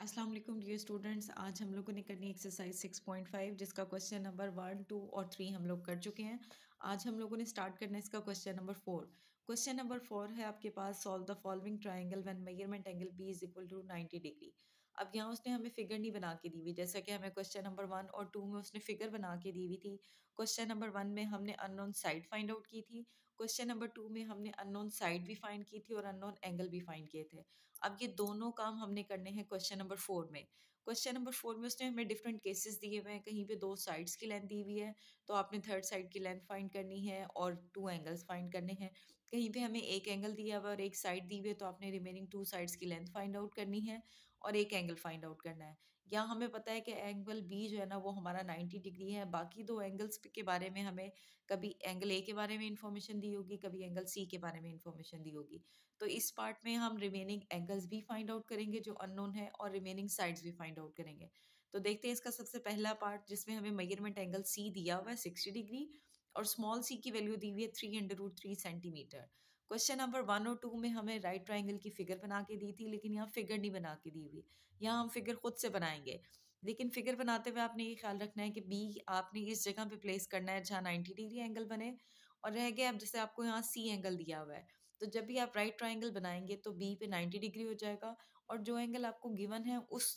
अस्सलाम वालेकुम dear students. आज हम लोगों ने करनी एक्सरसाइज 6.5 जिसका क्वेश्चन नंबर 1, 2 और 3 हम लोग कर चुके हैं। आज हम लोगों ने स्टार्ट करना है इसका क्वेश्चन नंबर 4। क्वेश्चन नंबर 4 है आपके पास, solve the following triangle when measurement angle B is equal to 90 degree. अब यहाँ उसने हमें फिगर नहीं बना के दी हुई, जैसा कि हमें क्वेश्चन नंबर 1 और 2 में उसने फिगर बना के दी हुई थी। क्वेश्चन नंबर 1 में हमने अननोन साइड फाइंड आउट की थी, क्वेश्चन नंबर 2 में हमने अननोन साइड भी फाइंड की थी और अननोन एंगल भी फाइंड किए थे। अब ये दोनों काम हमने करने हैं क्वेश्चन नंबर 4 में। क्वेश्चन नंबर 4 में उसने हमें डिफरेंट केसेस दिए हुए हैं, कहीं पे 2 साइड्स की लेंथ दी हुई है तो आपने थर्ड साइड की लेंथ फाइंड करनी है और 2 एंगल्स फाइंड करने हैं। कहीं पे हमें एक एंगल दिया हुआ और एक साइड दी हुई है तो आपने रिमेनिंग 2 साइड्स की लेंथ फाइंड आउट करनी है और एक एंगल फाइंड आउट करना है। यहाँ हमें पता है कि एंगल बी जो है ना वो हमारा 90 डिग्री है। बाकी 2 एंगल्स के बारे में हमें कभी एंगल ए के बारे में इंफॉर्मेशन दी होगी, कभी एंगल सी के बारे में इंफॉर्मेशन दी होगी। तो इस पार्ट में हम रिमेनिंग एंगल्स भी फाइंड आउट करेंगे जो अननोन है और रिमेनिंग साइड्स भी फाइंड आउट करेंगे। तो देखते हैं इसका सबसे पहला पार्ट जिसमें हमें मेजरमेंट एंगल सी दिया हुआ है 60 डिग्री और स्मॉल सी की वैल्यू दी हुई है 3√3 सेंटीमीटर। क्वेश्चन नंबर 1 और 2 में हमें राइट ट्राइंगल की फिगर बना के दी थी, लेकिन यहाँ फिगर नहीं बना के दी हुई। यहाँ हम फिगर खुद से बनाएंगे, लेकिन फिगर बनाते हुए आपने ये ख्याल रखना है कि बी आपने इस जगह पे प्लेस करना है जहाँ 90 डिग्री एंगल बने। और रह गया अब जैसे आपको यहाँ सी एंगल दिया हुआ है, तो जब भी आप राइट ट्राइंगल बनाएंगे तो बी पे 90 डिग्री हो जाएगा और जो एंगल आपको गिवन है उस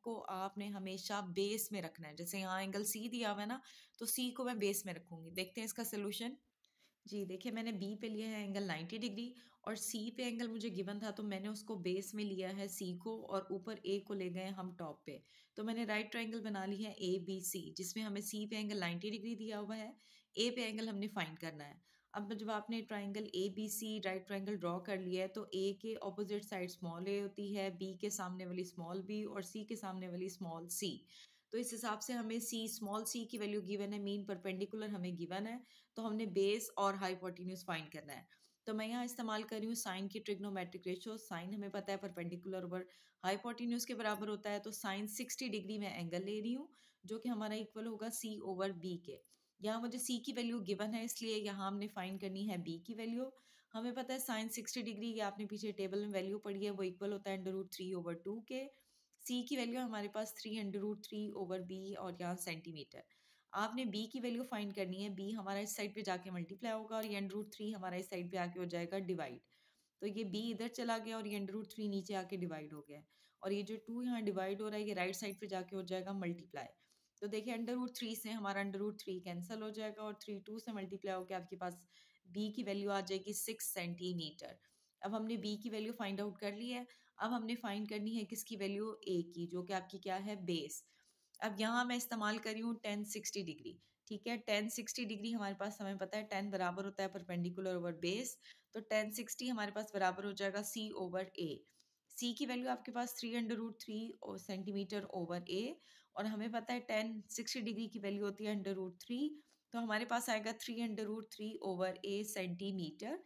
को आपने हमेशा बेस में रखना है। जैसे यहाँ एंगल सी दिया हुआ है ना, तो सी को मैं बेस में रखूंगी। देखते हैं इसका सोल्यूशन। जी देखिए, मैंने बी पे लिया है एंगल 90 डिग्री और सी पे एंगल मुझे गिवन था तो मैंने उसको बेस में लिया है सी को और ऊपर ए को ले गए हम टॉप पे। तो मैंने राइट ट्राइंगल बना ली है ए बी सी, जिसमें हमें सी पे एंगल 90 डिग्री दिया हुआ है, ए पे एंगल हमने फाइंड करना है। अब जब आपने triangle A B C right triangle draw कर लिया है तो ए के ऑपोजिट साइड स्मॉल ए होती है, बी के सामने वाली स्मॉल बी और सी के सामने वाली स्मॉल सी। तो इस हिसाब से हमें सी स्मॉल सी की वैल्यू गिवन है, मीन परपेंडिकुलर हमें गिवन है, तो हमने बेस और हाइपोटेन्यूज फाइंड करना है। तो मैं यहाँ इस्तेमाल कर रही हूँ साइन की ट्रिग्नोमेट्रिक रेशियो। साइन हमें पता है परपेंडिकुलर ओवर हाइपोटेन्यूज के बराबर होता है, तो साइन 60 डिग्री में एंगल ले रही हूँ जो कि हमारा इक्वल होगा सी ओवर बी के। यहाँ मुझे सी की वैल्यू गिवन है इसलिए यहाँ हमने फाइंड करनी है बी की वैल्यू। हमें पता है साइन 60 डिग्री, ये आपने पीछे टेबल में वैल्यू पढ़ी है, वो इक्वल होता है √3/2 के। सी की वैल्यू हमारे पास 3√3/b और यहाँ सेंटीमीटर। आपने बी की वैल्यू फाइंड करनी है। बी हमारा इस साइड पे जाके मल्टीप्लाई होगा और ये √3 हमारा इस साइड पे आके हो जाएगा डिवाइड। तो ये बी इधर चला गया और ये √3 नीचे आके डिवाइड हो गया और ये जो 2 यहाँ डिवाइड हो रहा है ये राइट साइड पे जाके हो जाएगा मल्टीप्लाई। तो देखिए √3 से हमारा √3 कैंसिल हो जाएगा और 3 2 से मल्टीप्लाई होकर आपके पास बी की वैल्यू आ जाएगी 6 सेंटीमीटर। अब हमने बी की वैल्यू फाइंड आउट कर ली है। अब हमने फाइंड करनी है किसकी वैल्यू, ए की, जो कि आपकी क्या है, बेस। अब यहाँ मैं इस्तेमाल कर रही हूँ 1060 डिग्री। ठीक है, 1060 डिग्री हमारे पास हमें पता है 10 बराबर होता है परपेंडिकुलर ओवर बेस, तो 1060 हमारे पास बराबर हो जाएगा सी ओवर ए। सी की वैल्यू आपके पास 3√3 सेंटीमीटर ओवर ए और हमें पता है 1060 डिग्री की वैल्यू होती है √3, तो हमारे पास आएगा 3√3 over A centimetre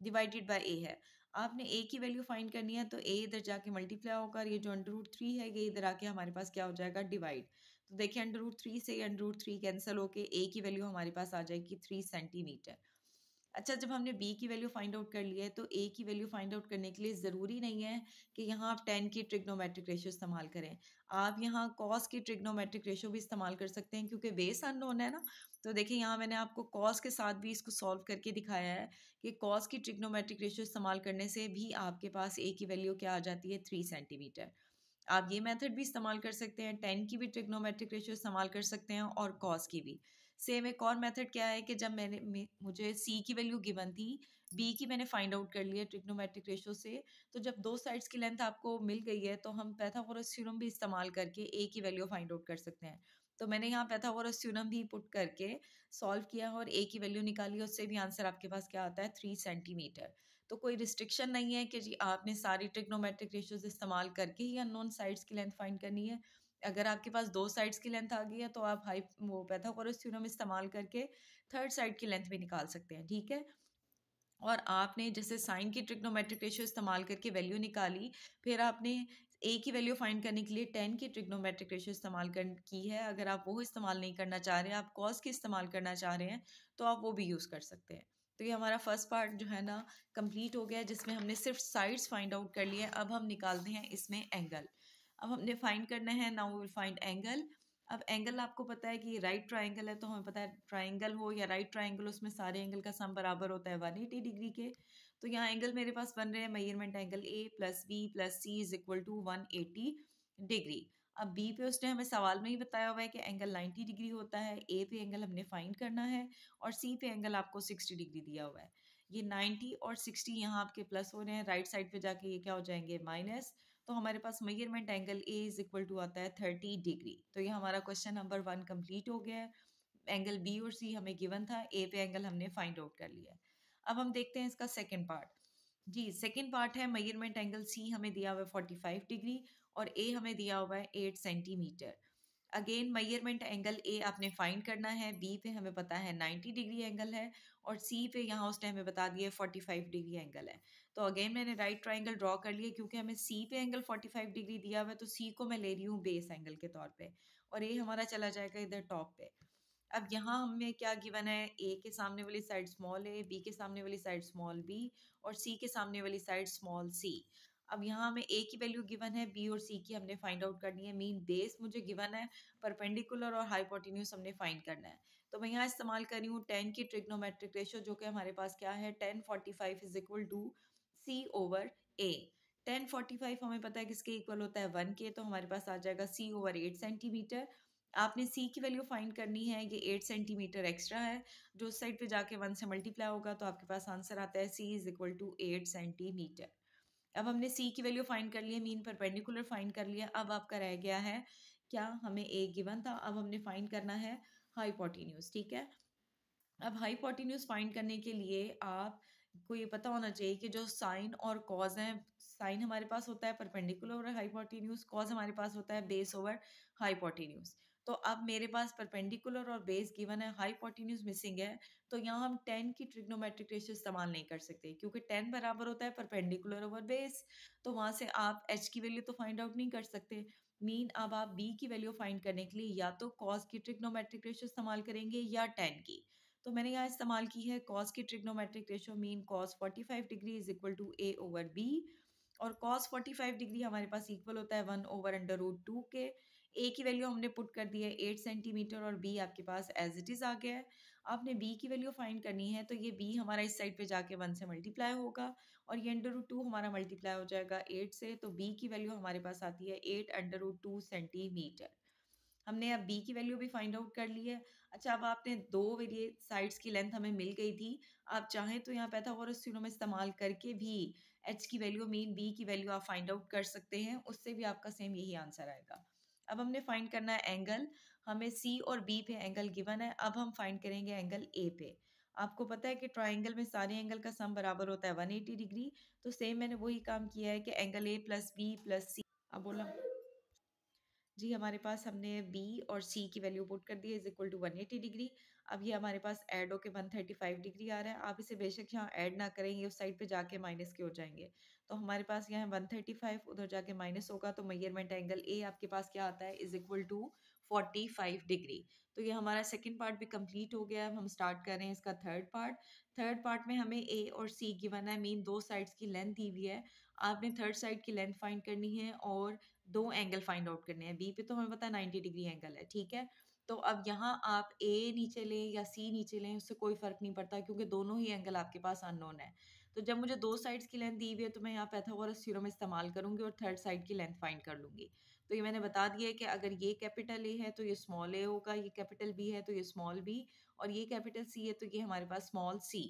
divided by A है। आपने ए की वैल्यू फाइंड करनी है तो ए इधर जाके मल्टीप्लाई होगा और ये जो √3 है ये इधर आके हमारे पास क्या हो जाएगा, डिवाइड। तो देखिए √3 से √3 कैंसिल होके ए की वैल्यू हमारे पास आ जाएगी 3 सेंटीमीटर। अच्छा, जब हमने बी की वैल्यू फाइंड आउट कर लिया है तो ए की वैल्यू फाइंड आउट करने के लिए ज़रूरी नहीं है कि यहाँ आप 10 की ट्रिग्नोमेट्रिक रेशियो इस्तेमाल करें। आप यहाँ कॉस की ट्रिग्नोमेट्रिक रेशियो भी इस्तेमाल कर सकते हैं क्योंकि बेस अननोन है ना। तो देखिए यहाँ मैंने आपको कॉस के साथ भी इसको सॉल्व करके दिखाया है कि कॉस की ट्रिग्नोमेट्रिक रेशियो इस्तेमाल करने से भी आपके पास ए की वैल्यू क्या आ जाती है, 3 सेंटीमीटर। आप ये मेथड भी इस्तेमाल कर सकते हैं, 10 की भी ट्रिग्नोमेट्रिक रेशियो इस्तेमाल कर सकते हैं और कॉस की भी। सेम एक और मेथड क्या है कि जब मुझे सी की वैल्यू गिवन थी, बी की मैंने फाइंड आउट कर लिया ट्रिग्नोमेट्रिक रेशियो से, तो जब दो साइड्स की लेंथ आपको मिल गई है तो हम पाइथागोरस थ्योरम भी इस्तेमाल करके ए की वैल्यू फाइंड आउट कर सकते हैं। तो मैंने यहाँ पाइथागोरस थ्योरम भी पुट करके सॉल्व किया और ए की वैल्यू निकाली, उससे भी आंसर आपके पास क्या आता है, 3 सेंटीमीटर। तो कोई रिस्ट्रिक्शन नहीं है कि जी आपने सारी ट्रिग्नोमेट्रिक रेशियोज इस्तेमाल करके ही अननोन साइड्स की लेंथ फाइंड करनी है। अगर आपके पास 2 साइड्स की लेंथ आ गई है तो आप वो पाइथागोरस थ्योरम इस्तेमाल करके थर्ड साइड की लेंथ भी निकाल सकते हैं। ठीक है, और आपने जैसे साइन की ट्रिग्नोमेट्रिक रेशियो इस्तेमाल करके वैल्यू निकाली, फिर आपने ए की वैल्यू फाइंड करने के लिए 10 की ट्रिग्नोमेट्रिक रेशियो इस्तेमाल की है। अगर आप वो इस्तेमाल नहीं करना चाह रहे हैं, आप कॉस की इस्तेमाल करना चाह रहे हैं, तो आप वो भी यूज़ कर सकते हैं। तो ये हमारा फर्स्ट पार्ट जो है ना कंप्लीट हो गया, जिसमें हमने सिर्फ साइड्स फाइंड आउट कर लिए। अब हम निकालते हैं इसमें एंगल। अब हमने फाइंड करना है, now we will find angle. अब एंगल आपको पता है कि राइट ट्राइंगल है, तो हमें पता है ट्राइंगल हो या राइट ट्राइंगल, उसमें सारे एंगल का सम बराबर होता है 180 डिग्री के। तो यहाँ एंगल मेरे पास बन रहे हैं measurement angle A plus B plus C is equal to 180 degree. अब बी पे उसने हमें सवाल में ही बताया हुआ है कि एंगल 90 डिग्री होता है, ए पे एंगल हमने फाइंड करना है और सी पे एंगल आपको 60 डिग्री दिया हुआ है। ये 90 और 60 यहाँ आपके प्लस हो रहे हैं, राइट साइड पे जाके ये क्या हो जाएंगे माइनस। तो हमारे पास measurement angle A is equal to आता है 30 डिग्री। तो ये हमारा क्वेश्चन नंबर 1 कंप्लीट हो गया है। एंगल बी और सी हमें गिवन था, ए पे एंगल हमने फाइंड आउट कर लिया है। अब हम देखते हैं इसका सेकंड पार्ट। जी सेकंड पार्ट है मेजरमेंट एंगल सी हमें दिया हुआ है 45 डिग्री और ए हमें दिया हुआ है 8 सेंटीमीटर। अगेन मेजरमेंट एंगल ए आपने फाइंड करना है, बी पे हमें पता है 90 डिग्री एंगल है और सी पे यहाँ उसने हमें बता दिया 45 डिग्री एंगल है। तो अगेन मैंने राइट ट्राइंगल ड्रॉ कर लिया, क्योंकि हमें सी पे एंगल 45 डिग्री दिया हुआ है तो सी को मैं ले रही हूँ बेस एंगल के तौर पे और ए हमारा चला जाएगा इधर टॉप पे। अब यहाँ हमें क्या गिवन है, ए के सामने वाली साइड स्मॉल ए, बी के सामने वाली साइड स्मॉल बी और सी के सामने वाली साइड स्मॉल सी। अब यहाँ हमें ए की वैल्यू गिवन है, बी और सी की हमने फाइंड आउट करनी है। मीन बेस मुझे गिवन है, परपेंडिकुलर और हाइपोटेन्यूज हमने फाइंड करना है। तो मैं यहाँ इस्तेमाल कर रही हूँ 10 की ट्रिग्नोमेट्रिक रेशियो, जो कि हमारे पास क्या है 1045 is equal to C over A. 1045 हमें पता है किसके इक्वल होता है 1 के, तो हमारे पास आ जाएगा सी ओवर 8 सेंटीमीटर। आपने सी की वैल्यू फाइंड करनी है, ये 8 सेंटीमीटर एक्स्ट्रा है जो उस साइड पे जाके 1 से मल्टीप्लाई होगा, तो आपके पास आंसर आता है सी इज इक्वल टू 8 सेंटीमीटर। अब हमने सी की वैल्यू फाइंड कर ली है, मीन परपेंडिकुलर फाइंड कर लिया। अब आपका रह गया है क्या, हमें ए गिवन था, अब हमने फाइंड करना है हाइपोटेन्यूज। ठीक है, अब हाइपोटेन्यूज फाइंड करने के लिए आपको ये पता होना चाहिए कि जो साइन और कॉज है, साइन हमारे पास होता है परपेंडिकुलर ओवर हाइपोटेन्यूज, कॉज हमारे पास होता है बेस ओवर हाइपोटेन्यूज। तो अब मेरे पास परपेंडिकुलर और बेस गिवन है, हाइपोटेन्यूज मिसिंग है, तो यहाँ हम 10 की ट्रिग्नोमेट्रिक रेशियो इस्तेमाल नहीं कर सकते, क्योंकि 10 बराबर होता है परपेंडिकुलर ओवर बेस। तो वहाँ से आप एच की वैल्यू तो फाइंड आउट नहीं कर सकते। मीन अब आप बी की वैल्यू फाइंड करने के लिए या तो कॉस की ट्रिग्नोमेट्रिक रेशियो इस्तेमाल करेंगे या 10 की। तो मैंने यहाँ इस्तेमाल की है कॉस की trigonometric ratio, mean cos 45 degree is equal to A over B, और कॉस 45 डिग्री हमारे पास इक्वल होता है 1 ओवर अंडर रूट 2 के। ए की वैल्यू हमने पुट कर दी है 8 सेंटीमीटर और बी आपके पास एज इट इज आ गया है। आपने बी की वैल्यू फाइंड करनी है, तो ये बी हमारा इस साइड पे जाके 1 से मल्टीप्लाई होगा और ये अंडर रूट 2 हमारा मल्टीप्लाई हो जाएगा 8 से, तो बी की वैल्यू हमारे पास आती है 8 अंडर रूट 2 सेंटीमीटर। हमने अब बी की वैल्यू भी फाइंड आउट कर ली है। अच्छा, अब आपने दो वेरिए साइड्स की लेंथ हमें मिल गई थी, आप चाहें तो यहाँ पाइथागोरस थ्योरम इस्तेमाल करके भी एच की वैल्यू मीन बी की वैल्यू आप फाइंड आउट कर सकते हैं, उससे भी आपका सेम यही आंसर आएगा। अब हमने फाइंड करना है एंगल, हमें सी और बी पे एंगल गिवन है, अब हम फाइंड करेंगे एंगल ए पे। आपको पता है कि ट्राइंगल में सारे एंगल का सम बराबर होता है 180 डिग्री, तो सेम मैंने वही काम किया है कि angle A plus B plus C. अब बोला जी, हमारे पास हमने बी और सी की वैल्यू पुट कर दी है इज इक्वल टू 180 डिग्री। अब ये हमारे पास ऐड होके 135 डिग्री आ रहा है। आप इसे बेशक यहाँ ऐड ना करें, ये उस साइड पे जाके माइनस के हो जाएंगे। तो हमारे पास यहाँ 135 उधर जाके माइनस होगा, तो मेजरमेंट एंगल ए आपके पास क्या आता है इज इक्वल टू 45 डिग्री। तो ये हमारा सेकेंड पार्ट भी कंप्लीट हो गया है। अब हम स्टार्ट कर रहे हैं इसका थर्ड पार्ट। थर्ड पार्ट में हमें ए और सी गिवन है, मीन दो साइड्स की लेंथ दी हुई है। आपने थर्ड साइड की लेंथ फाइंड करनी है और दो एंगल फाइंड आउट करने हैं। बी पे तो हमें पता है 90 डिग्री एंगल है, ठीक है। तो अब यहाँ आप ए नीचे लें या सी नीचे लें, उससे कोई फर्क नहीं पड़ता, क्योंकि दोनों ही एंगल आपके पास अननोन है। तो जब मुझे दो साइड्स की लेंथ दी हुई है, तो मैं यहाँ पाइथागोरस थ्योरम इस्तेमाल करूंगी और थर्ड साइड की लेंथ फाइंड कर लूंगी। तो ये मैंने बता दिया है कि अगर ये कैपिटल ए है तो ये स्मॉल ए होगा, ये कैपिटल बी है तो ये स्मॉल बी, और ये कैपिटल सी है तो ये हमारे पास स्मॉल सी।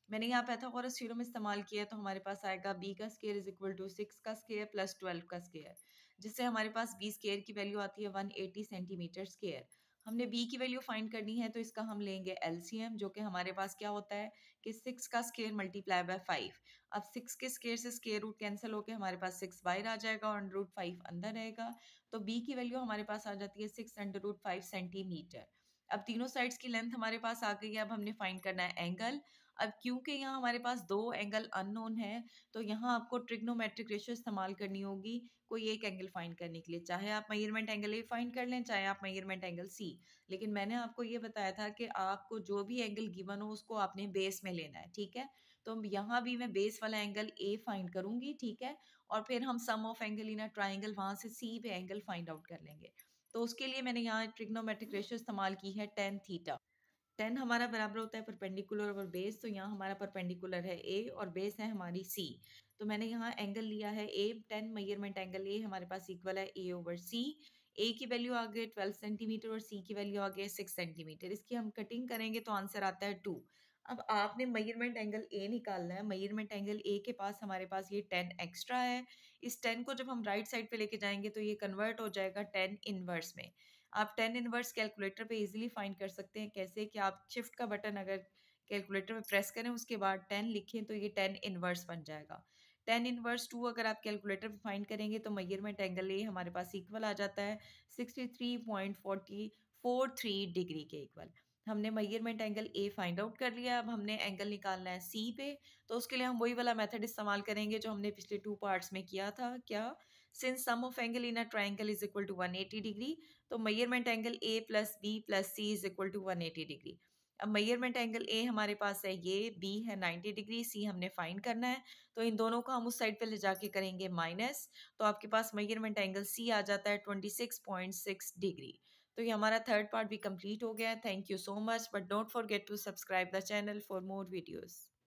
मैंने यहाँ पाइथागोरस थ्योरम इस्तेमाल किया, तो हमारे पास आएगा बी का स्क्वायर इज इक्वल टू 6 का स्क्वायर प्लस 12 का स्क्वायर, जिससे हमारे पास बी स्क्वायर की वैल्यू आती है 180 सेंटीमीटर स्क्वायर। हमने बी की वैल्यू फाइंड करनी है, तो इसका हम लेंगे एलसीएम, जो कि हमारे पास क्या होता है कि 6 का स्क्वायर मल्टीप्लाई बाय 5। अब 6 के स्क्वायर से स्क्वायर रूट कैंसिल होकर हमारे पास 6 बाहर आ जाएगा और अंडर रूट 5 अंदर रहेगा। तो बी की वैल्यू हमारे पास आ जाती है 6 अंडर रूट 5 सेंटीमीटर। अब तीनों साइड्स की लेंथ हमारे पास आ गई है। अब हमने फाइंड करना है एंगल। अब क्योंकि यहाँ हमारे पास दो एंगल अननोन है, तो यहाँ आपको ट्रिग्नोमेट्रिक रेशियो इस्तेमाल करनी होगी कोई एक एंगल फाइंड करने के लिए। चाहे आप मेजरमेंट एंगल ए फाइंड कर लें, चाहे आप मेजरमेंट एंगल सी। लेकिन मैंने आपको ये बताया था कि आपको जो भी एंगल गिवन हो उसको आपने बेस में लेना है, ठीक है। तो यहाँ भी मैं बेस वाला एंगल ए फाइंड करूंगी, ठीक है, और फिर हम sum of angle in a triangle वहां से सी पे एंगल फाइंड आउट कर लेंगे। तो उसके लिए मैंने यहाँ ट्रिग्नोमेट्रिक रेशियो इस्तेमाल की है टेन थीटा। टेन हमारा बराबर होता है परपेंडिकुलर ओवर बेस, तो यहाँ हमारा परपेंडिकुलर है ए और बेस है हमारी सी। तो मैंने यहाँ एंगल लिया है ए, टेन मेजरमेंट एंगल ए हमारे पास इक्वल है ए ओवर सी। ए की वैल्यू आ गई 12 सेंटीमीटर और सी की वैल्यू आ गई 6 सेंटीमीटर। इसकी हम कटिंग करेंगे तो आंसर आता है 2। अब आपने मेजरमेंट एंगल ए निकालना है। मेजरमेंट एंगल ए के पास हमारे पास ये 10 एक्स्ट्रा है। इस 10 को जब हम राइट साइड पे लेके जाएंगे तो ये कन्वर्ट हो जाएगा 10 इनवर्स में। आप 10 इनवर्स कैलकुलेटर पे इजीली फाइंड कर सकते हैं। कैसे कि आप शिफ्ट का बटन अगर कैलकुलेटर में प्रेस करें उसके बाद 10 लिखें तो ये 10 इनवर्स बन जाएगा। 10 इनवर्स 2 अगर आप कैलकुलेटर पे फाइंड करेंगे तो मेजरमेंट एंगल ए हमारे पास इक्वल आ जाता है 63.43 डिग्री के इक्वल। हमने मेजरमेंट एंगल ए फाइंड आउट कर लिया। अब हमने एंगल निकालना है सी पे, तो उसके लिए हम वही वाला मेथड इस्तेमाल करेंगे जो हमने पिछले 2 पार्ट्स में किया था। क्या? Since sum of angle in a triangle is equal to 180 degree, तो measurement angle A plus B plus C is equal to 180 degree. अब मेजरमेंट एंगल ए हमारे पास है ये, बी है 90 डिग्री, सी हमने फाइंड करना है। तो इन दोनों को हम उस साइड पे ले जाके करेंगे माइनस, तो आपके पास मेजरमेंट एंगल सी आ जाता है 26.6 डिग्री। तो ये हमारा थर्ड पार्ट भी कंप्लीट हो गया है। Thank you so much, but don't forget to subscribe the channel for more videos.